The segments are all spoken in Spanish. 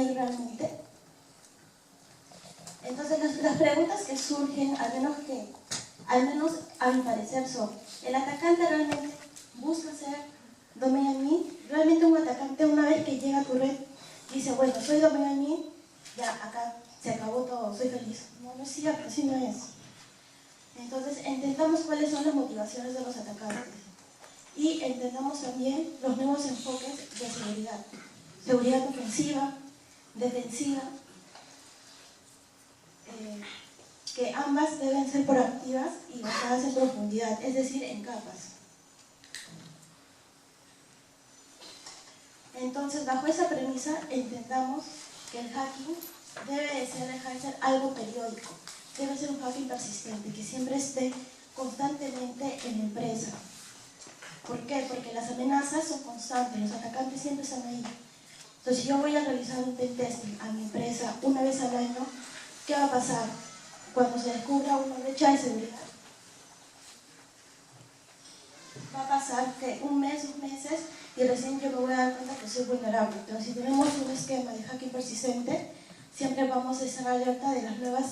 ahí realmente? Entonces las preguntas que surgen, al menos a mi parecer, son: ¿el atacante realmente busca ser domain admin? ¿Realmente un atacante, una vez que llega a tu red, dice, bueno, soy domain admin, ya acá se acabó todo, soy feliz? No, no es cierto, así no es. Entonces entendamos cuáles son las motivaciones de los atacantes y entendamos también los nuevos enfoques de seguridad. Seguridad ofensiva, defensiva, que ambas deben ser proactivas y basadas en profundidad, es decir, en capas. Entonces, bajo esa premisa, entendamos que el hacking debe de ser algo periódico, debe ser un hacking persistente, que siempre esté constantemente en la empresa. ¿Por qué? Porque las amenazas son constantes, los atacantes siempre están ahí. Entonces, si yo voy a realizar un pentesting a mi empresa una vez al año, ¿qué va a pasar cuando se descubra una brecha de seguridad? Va a pasar que un mes, 2 meses, y recién yo me voy a dar cuenta que soy vulnerable. Pero si tenemos un esquema de hacking persistente, siempre vamos a estar alerta de las nuevas,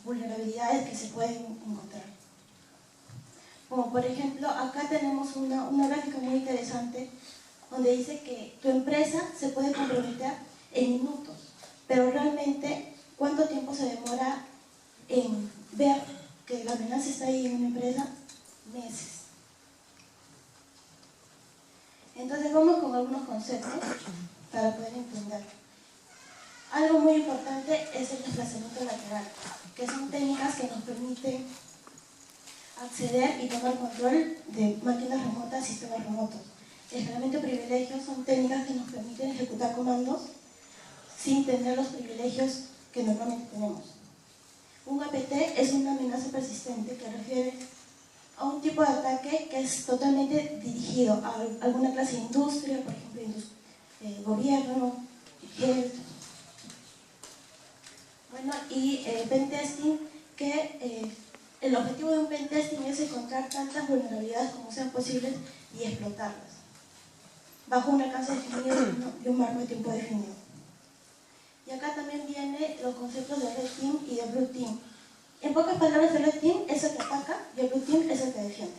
vulnerabilidades que se pueden encontrar. Como por ejemplo, acá tenemos una gráfica muy interesante donde dice que tu empresa se puede comprometer en minutos, pero realmente, ¿cuánto tiempo se demora en ver que la amenaza está ahí en una empresa? Meses. Entonces vamos con algunos conceptos para poder entender. Algo muy importante es el desplazamiento lateral, que son técnicas que nos permiten acceder y tomar control de máquinas remotas, sistemas remotos. Escalamiento de privilegios son técnicas que nos permiten ejecutar comandos sin tener los privilegios que normalmente tenemos. Un APT es una amenaza persistente que refiere a un tipo de ataque que es totalmente dirigido a alguna clase de industria, por ejemplo, gobierno, health. Bueno, y pentesting, que el objetivo de un pentesting es encontrar tantas vulnerabilidades como sean posibles y explotarlas, bajo un alcance definido y un marco de tiempo definido. Y acá también vienen los conceptos de Red Team y de Blue Team. En pocas palabras, el Red Team es el que ataca y el Blue Team es el que defiende.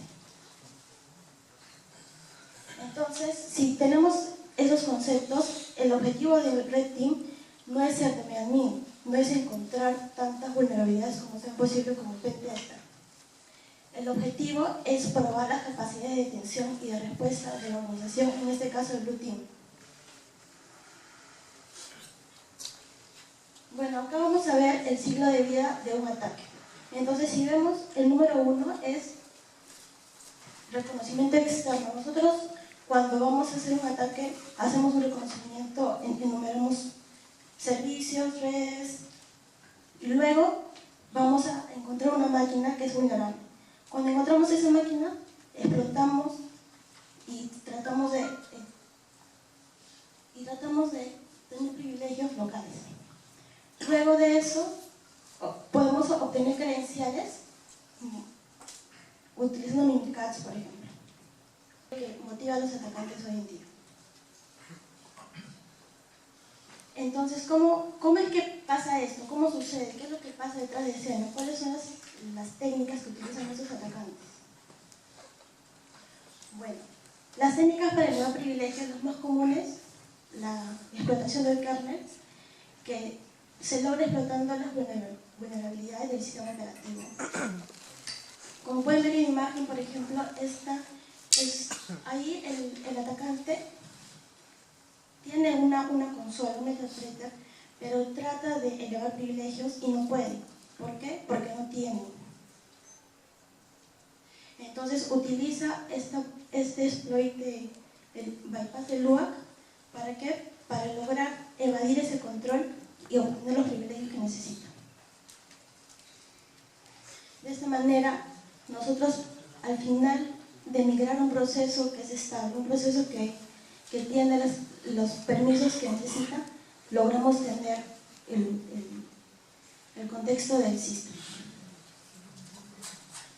Entonces, si tenemos esos conceptos, el objetivo del Red Team no es ser domain admin, no es encontrar tantas vulnerabilidades como sea posible como pentester. El objetivo es probar las capacidades de detención y de respuesta de la organización, en este caso el Blue Team. Bueno, acá vamos a ver el ciclo de vida de un ataque. Entonces, si vemos, el número 1 es reconocimiento externo. Nosotros, cuando vamos a hacer un ataque, hacemos un reconocimiento, enumeramos servicios, redes, y luego vamos a encontrar una máquina que es vulnerable. Cuando encontramos esa máquina, explotamos y tratamos de tener privilegios locales. Luego de eso, podemos obtener credenciales utilizando Mimikatz, por ejemplo, que motiva a los atacantes hoy en día. Entonces, ¿cómo es que pasa esto? ¿Cómo sucede? ¿Qué es lo que pasa detrás de escena? ¿Cuáles son las técnicas que utilizan esos atacantes? Bueno, las técnicas para elevar privilegios, las más comunes, la explotación del kernel, que se logra explotando las vulnerabilidades del sistema operativo. Como pueden ver en la imagen, por ejemplo, ahí el atacante tiene una consola, un interpreter, pero trata de elevar privilegios y no puede. ¿Por qué? Porque no tiene. Entonces utiliza este exploit del bypass del LUAC. ¿Para qué? Para lograr evadir ese control y obtener los privilegios que necesita. De esta manera, nosotros al final de migrar un proceso que es estable, un proceso que tiene los permisos que necesita, logramos tener el contexto del sistema.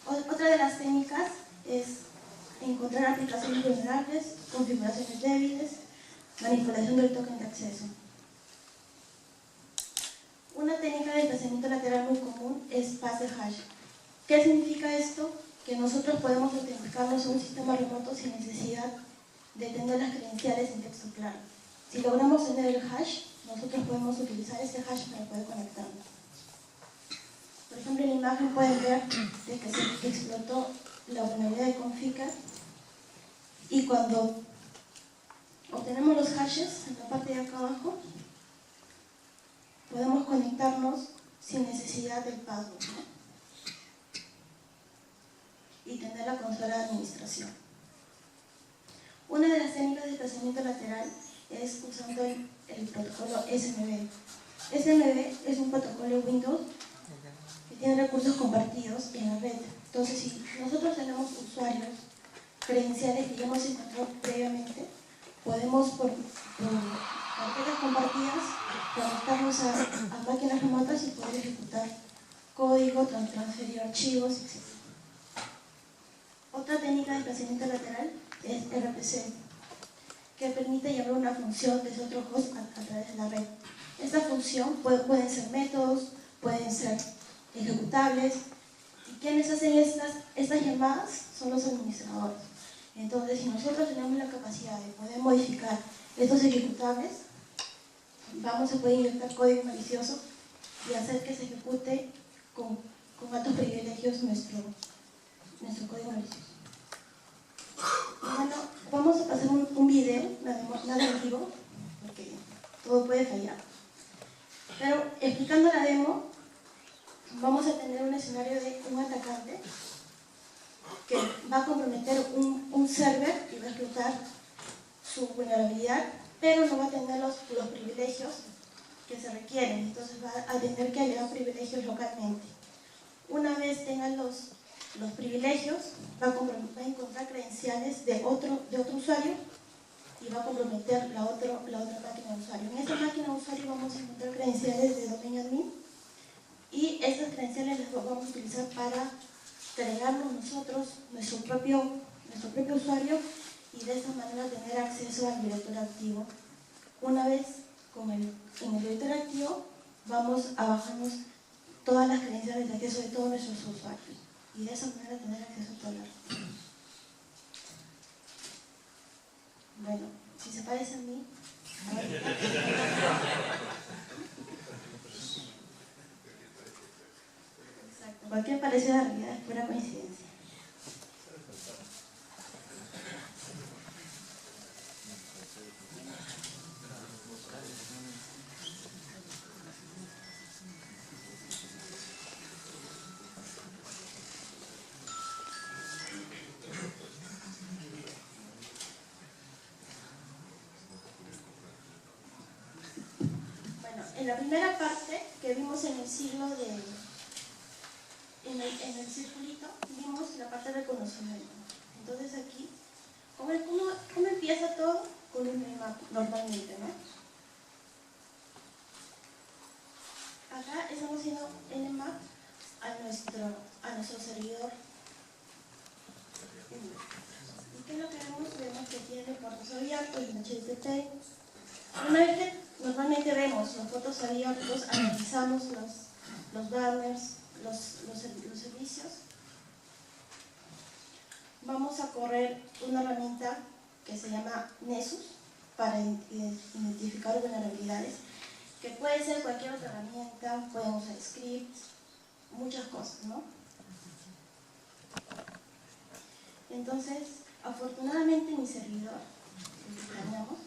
Otra de las técnicas es encontrar aplicaciones vulnerables, configuraciones débiles, manipulación del token de acceso. Una técnica de desplazamiento lateral muy común es pass de hash. ¿Qué significa esto? Que nosotros podemos autenticarnos a un sistema remoto sin necesidad de tener las credenciales en texto claro. Si logramos tener el hash, nosotros podemos utilizar ese hash para poder conectarnos. Por ejemplo, en la imagen pueden ver de que se explotó la vulnerabilidad de Conficker, y cuando obtenemos los hashes en la parte de acá abajo, podemos conectarnos sin necesidad del password, ¿no? Y tener la consola de administración. Una de las técnicas de desplazamiento lateral es usando el protocolo SMB. SMB es un protocolo Windows que tiene recursos compartidos en la red. Entonces, si nosotros tenemos usuarios, credenciales que ya hemos encontrado previamente, podemos por carpetas compartidas conectarnos a máquinas remotas y poder ejecutar código, transferir archivos, etc. Otra técnica de desplazamiento lateral es RPC, que permite llamar una función desde otro host a través de la red. Esta función pueden ser métodos, pueden ser ejecutables, y quienes hacen estas llamadas son los administradores. Entonces, si nosotros tenemos la capacidad de poder modificar estos ejecutables, vamos a poder inyectar código malicioso y hacer que se ejecute con altos privilegios nuestro código malicioso. Bueno, vamos a pasar un video, nada en vivo, porque todo puede fallar. Pero explicando la demo, vamos a tener un escenario de un atacante que va a comprometer un server y va a explotar su vulnerabilidad, pero no va a tener los privilegios que se requieren. Entonces va a tener que agregar privilegios localmente. Una vez tengan los privilegios, va a encontrar credenciales de otro usuario y va a comprometer la otra máquina de usuario. En esta máquina de usuario vamos a encontrar credenciales de dominio admin, y estas credenciales las vamos a utilizar para agregarnos nosotros, nuestro propio usuario, y de esta manera tener acceso al directorio activo. Una vez en el directorio activo, vamos a bajarnos todas las credenciales de acceso de todos nuestros usuarios, y de esa manera tener acceso a toda la red. Bueno, si se parece a mí, exacto, cualquier parecido a la realidad es pura coincidencia. En la primera parte que vimos en el siglo en el circulito, vimos la parte de reconocimiento. Entonces aquí, ¿cómo empieza todo? Con un nmap normalmente, ¿no? Acá estamos haciendo nmap a nuestro servidor. ¿Y qué es lo que vemos? Vemos que tiene puertos abiertos en HTTP. Una vez que normalmente vemos los puertos abiertos, analizamos los banners, los servicios, vamos a correr una herramienta que se llama Nessus para identificar vulnerabilidades, que puede ser cualquier otra herramienta, podemos usar scripts, muchas cosas, ¿no? Entonces, afortunadamente mi servidor, el que planeamos,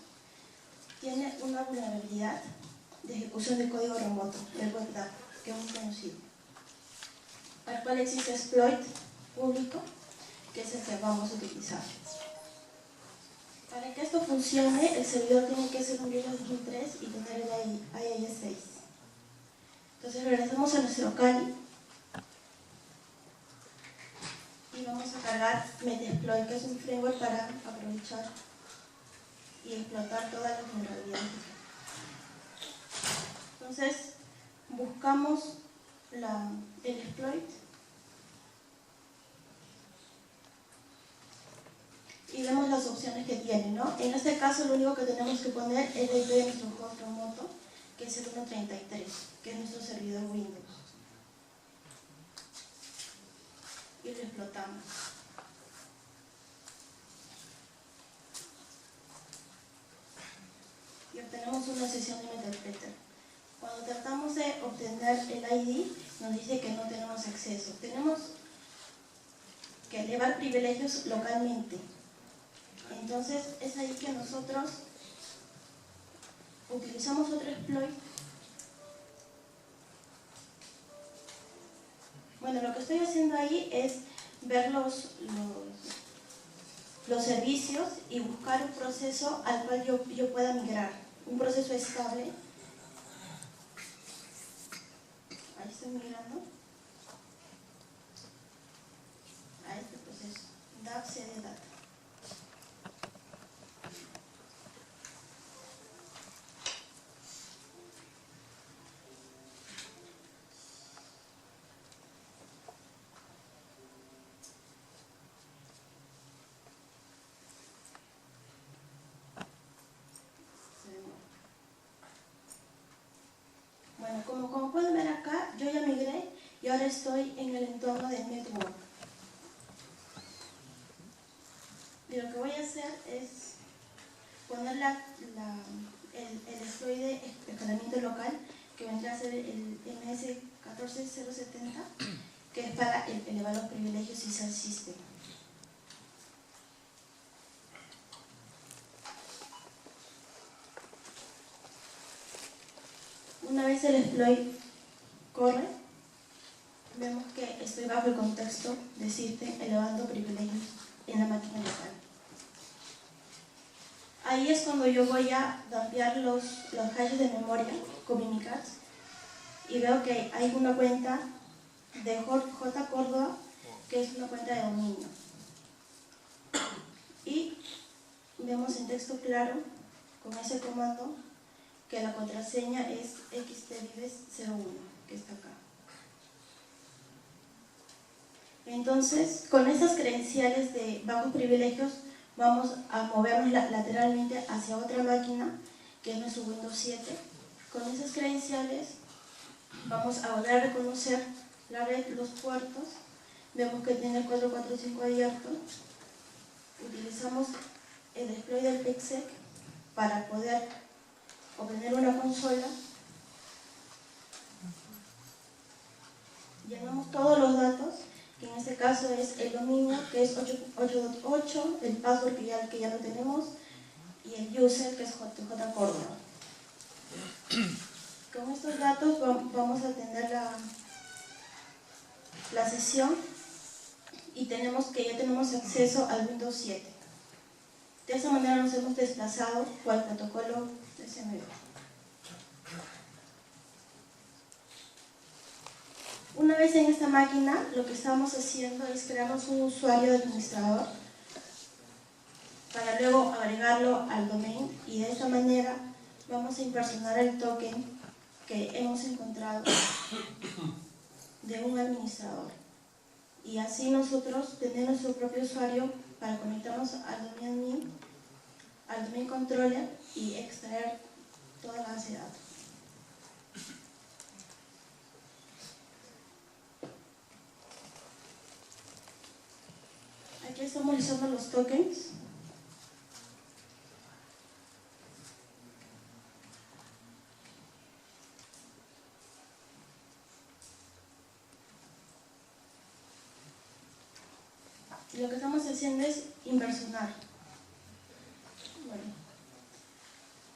tiene una vulnerabilidad de ejecución de código remoto, el WebDAV, que es muy conocido, para el cual existe exploit público, que es el que vamos a utilizar. Para que esto funcione, el servidor tiene que ser un Windows 2003 y tener el IIS 6. Entonces regresamos a nuestro Kali y vamos a cargar Metasploit, que es un framework para aprovechar y explotar todas las vulnerabilidades. Entonces buscamos el exploit y vemos las opciones que tiene, ¿no? En este caso lo único que tenemos que poner es el IP de nuestro host remoto, que es el 133, que es nuestro servidor Windows. Y lo explotamos. Y obtenemos una sesión de MetaTrader. Cuando tratamos de obtener el ID, nos dice que no tenemos acceso. Tenemos que elevar privilegios localmente. Entonces es ahí que nosotros utilizamos otro exploit. Bueno, lo que estoy haciendo ahí es ver los servicios y buscar un proceso al cual yo pueda migrar. Un proceso estable. Ahí estoy migrando a este proceso. DAP CD data. Bueno, como pueden ver acá, yo ya migré y ahora estoy en el entorno de network. Y lo que voy a hacer es poner el exploit de escalamiento local, que vendrá a ser el MS14070, que es para elevar los privilegios y el sistema. Una vez el exploit corre, vemos que estoy bajo el contexto de system elevando privilegios en la máquina local. Ahí es cuando yo voy a dumpear los hashes de memoria con Mimikatz y veo que hay una cuenta de J Córdoba, que es una cuenta de dominio. Y vemos en texto claro, con ese comando, que la contraseña es xtvives01, que está acá. Entonces, con estas credenciales de bajos privilegios, vamos a movernos lateralmente hacia otra máquina, que es nuestro Windows 7. Con esas credenciales vamos a volver a reconocer la red, los puertos. Vemos que tiene el 445 abierto. Utilizamos el deploy del PEXEC para poder obtener una consola. Llenamos todos los datos, que en este caso es el dominio, que es 8.8, el password que ya lo tenemos, y el user, que es JJ Córdoba. Con estos datos vamos a tener la sesión y tenemos que ya tenemos acceso al Windows 7. De esa manera nos hemos desplazado por el protocolo de CMB. Una vez en esta máquina, lo que estamos haciendo es crearnos un usuario de administrador para luego agregarlo al domain, y de esta manera vamos a impersonar el token que hemos encontrado de un administrador. Y así nosotros tener nuestro propio usuario para conectarnos al domain controller y extraer toda la base de datos. Aquí estamos usando los tokens. Y lo que estamos haciendo es impersonar. Bueno,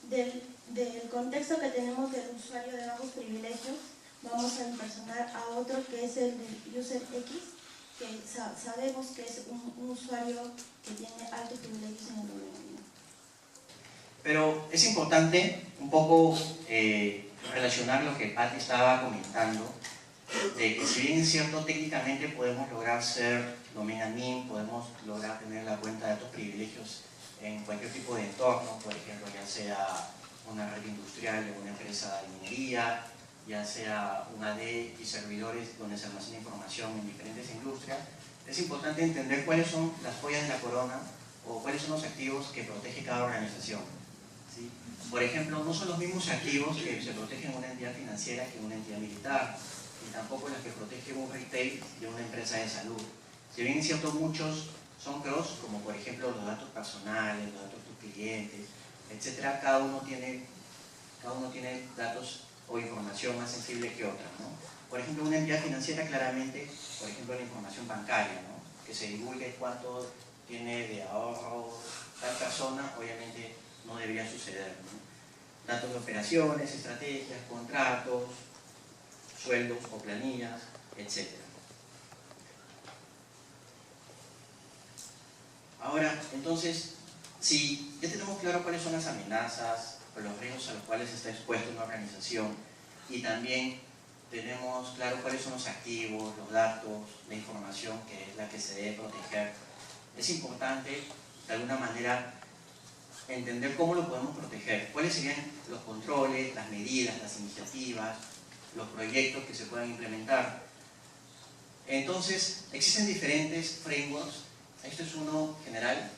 del contexto que tenemos del usuario de bajos privilegios, vamos a impersonar a otro que es el del user X, que sabemos que es un usuario que tiene altos privilegios en el dominio. Pero es importante un poco relacionar lo que Pat estaba comentando, de que si bien es cierto, técnicamente podemos lograr ser domain admin, podemos lograr tener la cuenta de altos privilegios en cualquier tipo de entorno, por ejemplo, ya sea una red industrial de una empresa de minería, ya sea una AD y servidores donde se almacena información en diferentes industrias. Es importante entender cuáles son las joyas de la corona o cuáles son los activos que protege cada organización, ¿sí? Por ejemplo, no son los mismos activos que se protegen en una entidad financiera que en una entidad militar, y tampoco las que protege un retail de una empresa de salud. Si bien es cierto, muchos son cross, como por ejemplo los datos personales, los datos de tus clientes, etc. Cada uno tiene datos o información más sensible que otra, ¿no? Por ejemplo, una entidad financiera claramente, por ejemplo, la información bancaria, ¿no? Que se divulgue cuánto tiene de ahorro tal persona, obviamente no debería suceder, ¿no? Datos de operaciones, estrategias, contratos, sueldos o planillas, etc. Ahora, entonces, si ya tenemos claro cuáles son las amenazas o los riesgos a los cuales está expuesta una organización, y también tenemos claro cuáles son los activos, los datos, la información que es la que se debe proteger, es importante de alguna manera entender cómo lo podemos proteger, cuáles serían los controles, las medidas, las iniciativas, los proyectos que se puedan implementar. Entonces, existen diferentes frameworks, este es uno general,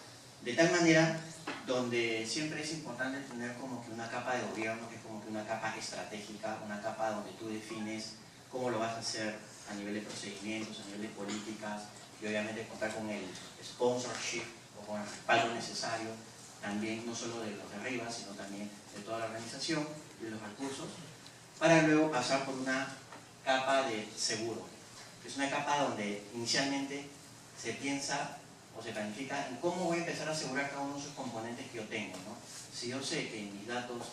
de tal manera donde siempre es importante tener como que una capa de gobierno, que es como que una capa estratégica, una capa donde tú defines cómo lo vas a hacer a nivel de procedimientos, a nivel de políticas, y obviamente contar con el sponsorship o con el respaldo necesario, también no solo de los de arriba, sino también de toda la organización y de los recursos, para luego pasar por una capa de seguro. Es una capa donde inicialmente se piensa o se planifica en cómo voy a empezar a asegurar cada uno de esos componentes que yo tengo, ¿no? Si yo sé que mis datos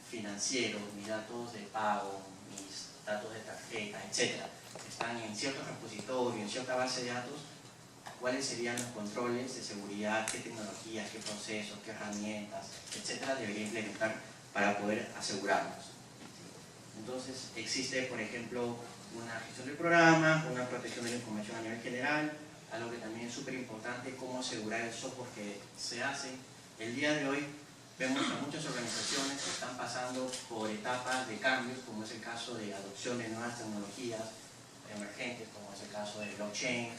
financieros, mis datos de pago, mis datos de tarjeta, etcétera, están en ciertos repositorios, en cierta base de datos, ¿cuáles serían los controles de seguridad, qué tecnologías, qué procesos, qué herramientas, etcétera, debería implementar para poder asegurarlos? Entonces, existe, por ejemplo, una gestión del programa, una protección de la información a nivel general, algo que también es súper importante, cómo asegurar el software que se hace. El día de hoy vemos a muchas organizaciones que están pasando por etapas de cambios, como es el caso de adopción de nuevas tecnologías emergentes, como es el caso de blockchain,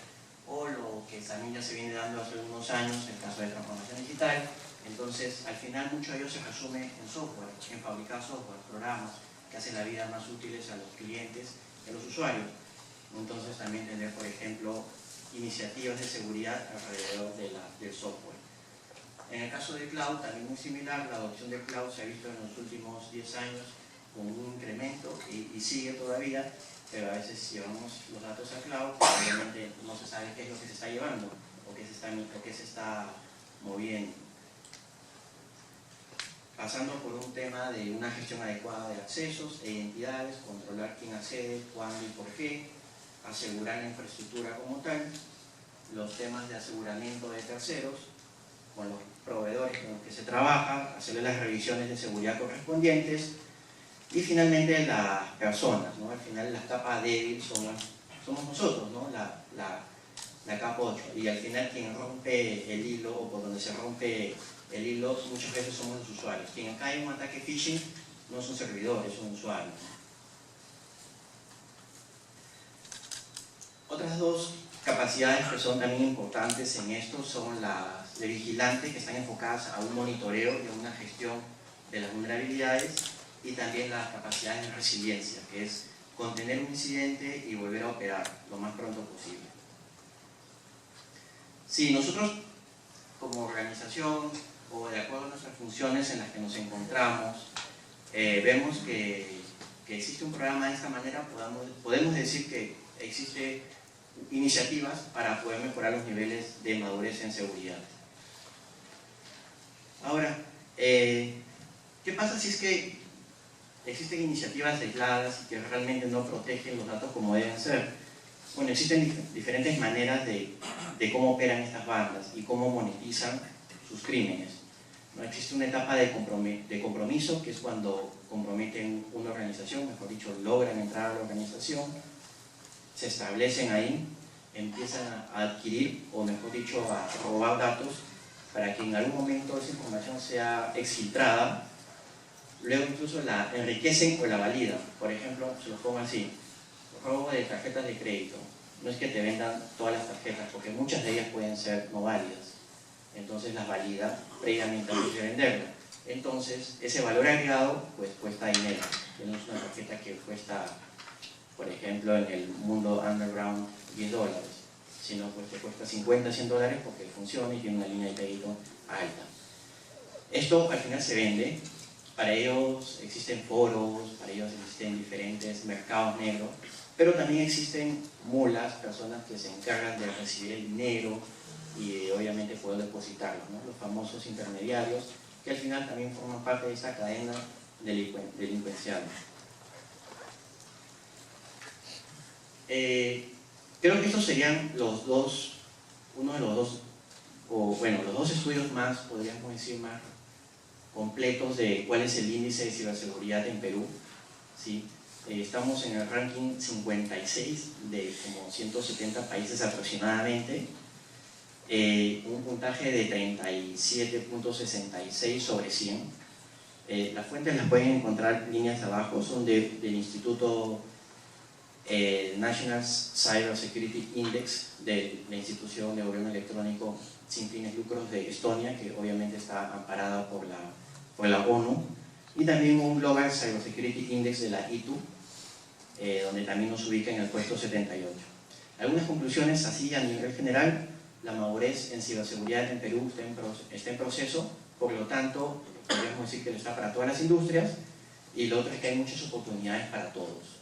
o lo que también ya se viene dando hace unos años, el caso de transformación digital. Entonces, al final, mucho de ello se resume en software, en fabricar software, programas que hacen la vida más útiles a los clientes y a los usuarios. Entonces, también tener, por ejemplo, iniciativas de seguridad alrededor del software. En el caso del cloud, también muy similar, la adopción del cloud se ha visto en los últimos 10 años con un incremento y sigue todavía, pero a veces llevamos los datos a cloud, obviamente no se sabe qué es lo que se está llevando o qué se está moviendo. Pasando por un tema de una gestión adecuada de accesos e identidades, controlar quién accede, cuándo y por qué, asegurar la infraestructura como tal, los temas de aseguramiento de terceros, con los proveedores con los que se trabaja, hacerle las revisiones de seguridad correspondientes, y finalmente las personas, ¿no? Al final la capa débil somos nosotros, ¿no? La capa 8, y al final quien rompe el hilo, o por donde se rompe el hilo, muchas veces somos los usuarios. Quien cae en un ataque phishing no es un servidor, es un usuario. Otras dos capacidades que son también importantes en esto son las de vigilante, que están enfocadas a un monitoreo y a una gestión de las vulnerabilidades, y también las capacidades de resiliencia, que es contener un incidente y volver a operar lo más pronto posible. Si nosotros como organización o de acuerdo a nuestras funciones en las que nos encontramos, vemos que existe un programa de esta manera, podemos decir que existe iniciativas para poder mejorar los niveles de madurez en seguridad. Ahora, ¿qué pasa si es que existen iniciativas aisladas y que realmente no protegen los datos como deben ser? Bueno, existen diferentes maneras de cómo operan estas bandas y cómo monetizan sus crímenes. ¿No? Existe una etapa de compromiso, que es cuando comprometen una organización, mejor dicho, logran entrar a la organización, se establecen ahí, empiezan a adquirir, o mejor dicho, a robar datos para que en algún momento esa información sea exfiltrada, luego incluso la enriquecen o la validan. Por ejemplo, se los pongo así: robo de tarjetas de crédito. No es que te vendan todas las tarjetas, porque muchas de ellas pueden ser no válidas. entonces las valida previamente antes de venderla. Entonces, ese valor agregado pues cuesta dinero. No es una tarjeta que cuesta, por ejemplo, en el mundo underground $10, sino pues te cuesta 50, $100 porque funciona y tiene una línea de crédito alta. Esto al final se vende. Para ellos existen foros, para ellos existen diferentes mercados negros, pero también existen mulas, personas que se encargan de recibir el dinero y obviamente poder depositarlo, ¿no? Los famosos intermediarios, que al final también forman parte de esta cadena delincuencial. Creo que estos serían los dos, los dos estudios más, podríamos decir, más completos de cuál es el índice de ciberseguridad en Perú, ¿sí? Estamos en el ranking 56 de como 170 países aproximadamente, un puntaje de 37.66 sobre 100. Las fuentes las pueden encontrar líneas de abajo, son del Instituto National Cyber Security Index de la institución de gobierno electrónico sin fines lucros de Estonia, que obviamente está amparada por la ONU, y también un Global Cyber Security Index de la ITU, donde también nos ubica en el puesto 78. Algunas conclusiones así a nivel general: la madurez en ciberseguridad en Perú está en proceso, por lo tanto podríamos decir que lo está para todas las industrias, y lo otro es que hay muchas oportunidades para todos.